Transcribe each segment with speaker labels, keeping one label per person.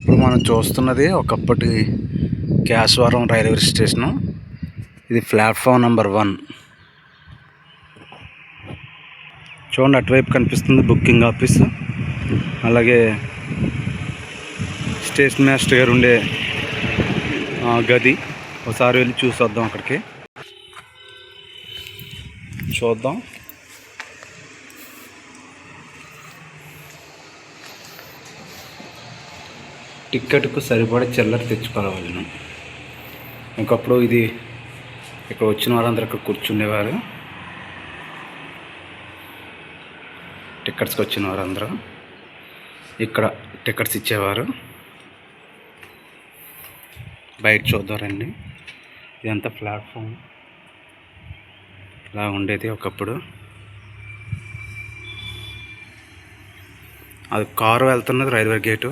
Speaker 1: ఇప్పుడు మనం చూస్తున్నది ఒకప్పటి కేశవరం రైల్వే స్టేషను. ఇది ప్లాట్ఫామ్ నెంబర్ 1. చూడండి, అటువైపు కనిపిస్తుంది బుకింగ్ ఆఫీస్. అలాగే స్టేషన్ మాస్టర్ గారు ఉండే గది. ఒకసారి వెళ్ళి చూసొద్దాం. అక్కడికి చూద్దాం. టిక్కెట్కు సరిపడే చిల్లర తెచ్చుకోవాలి. ఇంకప్పుడు ఇది ఇక్కడ వచ్చిన వారందరూ ఇక్కడ కూర్చునేవారు. టికెట్స్కి వచ్చిన వారందరూ ఇక్కడ టికెట్స్ ఇచ్చేవారు. బయట చూద్దారండి. ఇదంతా ప్లాట్ఫామ్ ఇలా ఉండేది ఒకప్పుడు. అది కారు వెళ్తున్నది రైల్వే గేటు.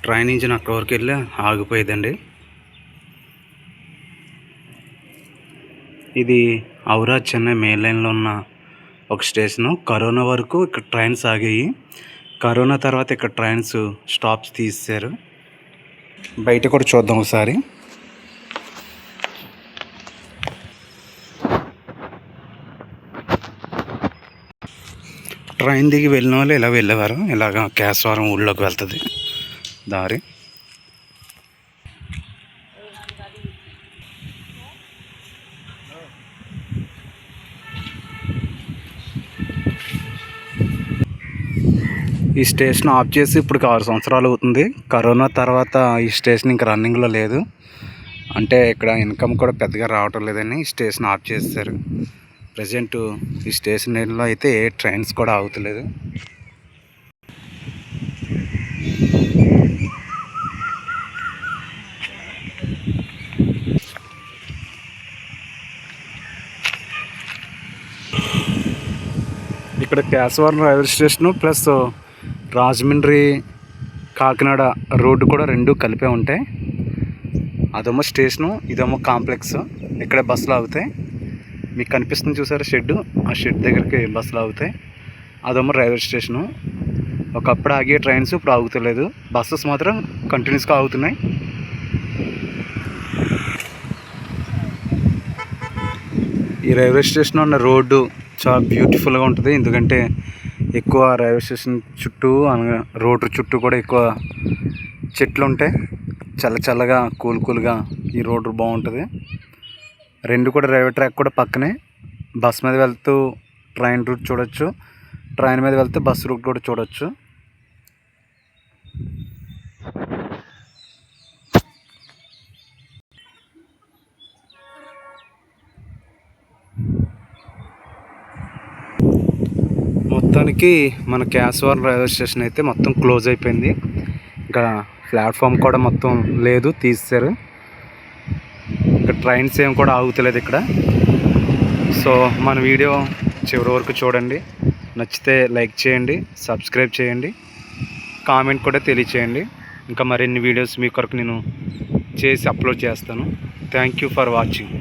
Speaker 1: ట్రైన్ ఇంజిన్ అక్కడి వరకు వెళ్ళి ఆగిపోయేదండి. ఇది హౌరా చెన్నై మెయిన్ లైన్లో ఉన్న ఒక స్టేషను. కరోనా వరకు ఇక్కడ ట్రైన్స్ ఆగాయి. కరోనా తర్వాత ఇక్కడ ట్రైన్స్ స్టాప్స్ తీసేశారు. బయట కూడా చూద్దాం ఒకసారి. ట్రైన్ దిగి వెళ్ళిన వాళ్ళు ఇలా వెళ్ళేవారు. ఇలాగ కేశవరం ఊళ్ళోకి వెళ్తుంది దారి. ఈ స్టేషన్ ఆఫ్ చేసి ఇప్పుడు 6 సంవత్సరాలు అవుతుంది. కరోనా తర్వాత ఈ స్టేషన్ ఇంకా రన్నింగ్లో లేదు. అంటే ఇక్కడ ఇన్కమ్ కూడా పెద్దగా రావటం లేదని ఈ స్టేషన్ ఆఫ్ చేశారు. ప్రజెంట్ ఈ స్టేషన్లో అయితే ఏ ట్రైన్స్ కూడా ఆగుతలేదు. ఇక్కడ Kesavaram railway station plus Rajahmundry Kakinada road కూడా రెండు కలిపే ఉంటాయి. అదేమో స్టేషను, ఇదేమో కాంప్లెక్స్. ఇక్కడే బస్సులు ఆగుతాయి. మీకు కనిపిస్తుంది చూసారా షెడ్డు, ఆ షెడ్ దగ్గరికి బస్సులు ఆగుతాయి. అదేమో రైల్వే స్టేషను. ఒకప్పుడు ఆగే ట్రైన్స్ ఇప్పుడు ఆగుతలేదు. బస్సెస్ మాత్రం కంటిన్యూస్గా ఆగుతున్నాయి. ఈ రైల్వే స్టేషన్ ఉన్న రోడ్డు చాలా బ్యూటిఫుల్గా ఉంటుంది. ఎందుకంటే ఎక్కువ రైల్వే స్టేషన్ చుట్టూ రోడ్డు చుట్టూ కూడా ఎక్కువ చెట్లు ఉంటాయి. చల్లగా కూల్గా ఈ రోడ్డు బాగుంటుంది. రెండు కూడా రైల్వే ట్రాక్ కూడా పక్కనే. బస్ మీద వెళ్తూ ట్రైన్ రూట్ చూడొచ్చు, ట్రైన్ మీద వెళ్తే బస్ రూట్ కూడా చూడొచ్చు. మొత్తానికి మన కేశవరం రైల్వే స్టేషన్ అయితే మొత్తం క్లోజ్ అయిపోయింది. ఇంకా ప్లాట్ఫామ్ కూడా మొత్తం లేదు, తీసేశారు. ఇంకా ట్రైన్స్ ఏం కూడా ఆగుతలేదు ఇక్కడ. సో మన వీడియో చివరి వరకు చూడండి. నచ్చితే లైక్ చేయండి, సబ్స్క్రైబ్ చేయండి, కామెంట్ కూడా తెలియచేయండి. ఇంకా మరిన్ని వీడియోస్ మీ కొరకు నేను చేసి అప్లోడ్ చేస్తాను. Thank you for watching.